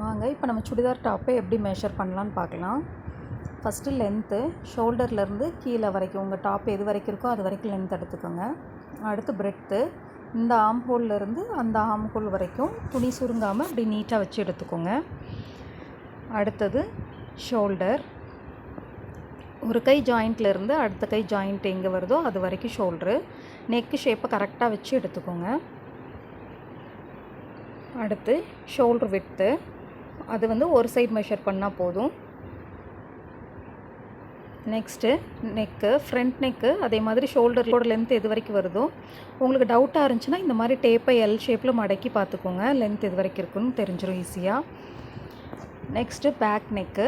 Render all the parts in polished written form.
வாங்க இப்போ நம்ம சுடிதார் டாப்பை எப்படி மெஷர் பண்ணலான்னு பார்க்கலாம். ஃபஸ்ட்டு லென்த்து ஷோல்டர்லேருந்து கீழே வரைக்கும் உங்கள் டாப் எது வரைக்கும் இருக்கோ அது வரைக்கும் லென்த் எடுத்துக்கோங்க. அடுத்து பிரெட்த்து இந்த ஆம் ஹோல்லேருந்து அந்த ஆம் ஹோல் வரைக்கும் துணி சுருங்காமல் அப்படி நீட்டாக வச்சு எடுத்துக்கோங்க. அடுத்தது ஷோல்டர், ஒரு கை ஜாயிண்ட்லேருந்து அடுத்த கை ஜாயிண்ட் எங்கே வருதோ அது வரைக்கும் ஷோல்ட்ரு. நெக்கு ஷேப்பை கரெக்டாக வச்சு எடுத்துக்கோங்க. அடுத்து ஷோல்ட்ரு விட்த்து, அது ஒரு சைடு மெஷர் பண்ணால் போதும். நெக்ஸ்ட்டு நெக்கு, ஃப்ரண்ட் நெக்கு அதே மாதிரி ஷோல்டரோட லென்த் எது வரைக்கும் வருதோ, உங்களுக்கு டவுட்டாக இருந்துச்சுன்னா இந்த மாதிரி டேப்பை எல் ஷேப்பில் மடக்கி பார்த்துக்கோங்க, லென்த் எது வரைக்கும் இருக்குன்னு தெரிஞ்சிடும் ஈஸியாக. நெக்ஸ்ட்டு பேக் நெக்கு,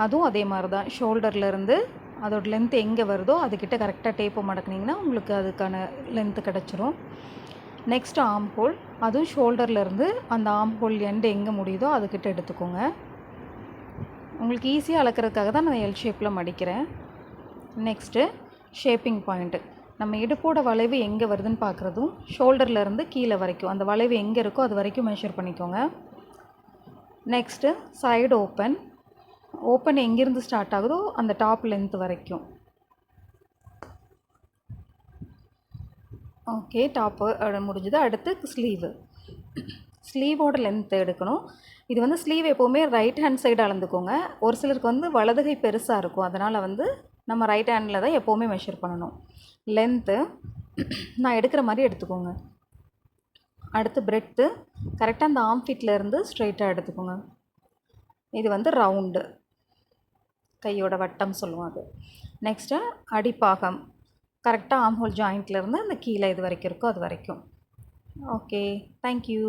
அதுவும் அதே மாதிரி தான், ஷோல்டர்லேருந்து அதோட லென்த் எங்கே வருதோ அதுக்கிட்ட கரெக்டாக டேப்பை மடக்குனிங்கன்னா உங்களுக்கு அதுக்கான லென்த்து கிடச்சிரும். நெக்ஸ்ட் ஆம் ஹோல், அதுவும் ஷோல்டர்லேருந்து அந்த ஆம் ஹோல் எண்டு எங்கே முடியுதோ அதுக்கிட்ட எடுத்துக்கோங்க. உங்களுக்கு ஈஸியாக அளக்கிறதுக்காக தான் நான் எல் ஷேப்பில் மடிக்கிறேன். நெக்ஸ்ட்டு ஷேப்பிங் பாயிண்ட்டு, நம்ம இடுப்போட வளைவு எங்கே வருதுன்னு பார்க்குறதும் ஷோல்டர்லேருந்து கீழே வரைக்கும் அந்த வளைவு எங்கே இருக்கோ அது வரைக்கும் மெஷர் பண்ணிக்கோங்க. நெக்ஸ்ட்டு சைடு ஓப்பன், ஓப்பன் எங்கேருந்து ஸ்டார்ட் ஆகுதோ அந்த டாப் லென்த் வரைக்கும். ஓகே, டாப்பு முடிஞ்சது. அடுத்து ஸ்லீவு, ஸ்லீவோட லென்த் எடுக்கணும். இது ஸ்லீவ் எப்போவுமே ரைட் ஹேண்ட் சைடு அளந்துக்கோங்க. ஒரு சிலருக்கு வலது கை பெருசாக இருக்கும், அதனால் நம்ம ரைட் ஹேண்டில் தான் எப்போவுமே மெஷர் பண்ணணும். லென்த்து நான் எடுக்கிற மாதிரி எடுத்துக்கோங்க. அடுத்து பிரெட்த்து கரெக்டாக அந்த ஆம்ஃபிட்லேருந்து ஸ்ட்ரைட்டாக எடுத்துக்கோங்க. இது ரவுண்டு, கையோட வட்டம் சொல்லுவோம் அது. நெக்ஸ்ட்டு அடிப்பாகம், கரெக்டாக ஆம் ஹோல் ஜாயிண்ட்லேருந்து அந்த கீழே இது வரைக்கும் இருக்கோ அது வரைக்கும். Okay, thank you.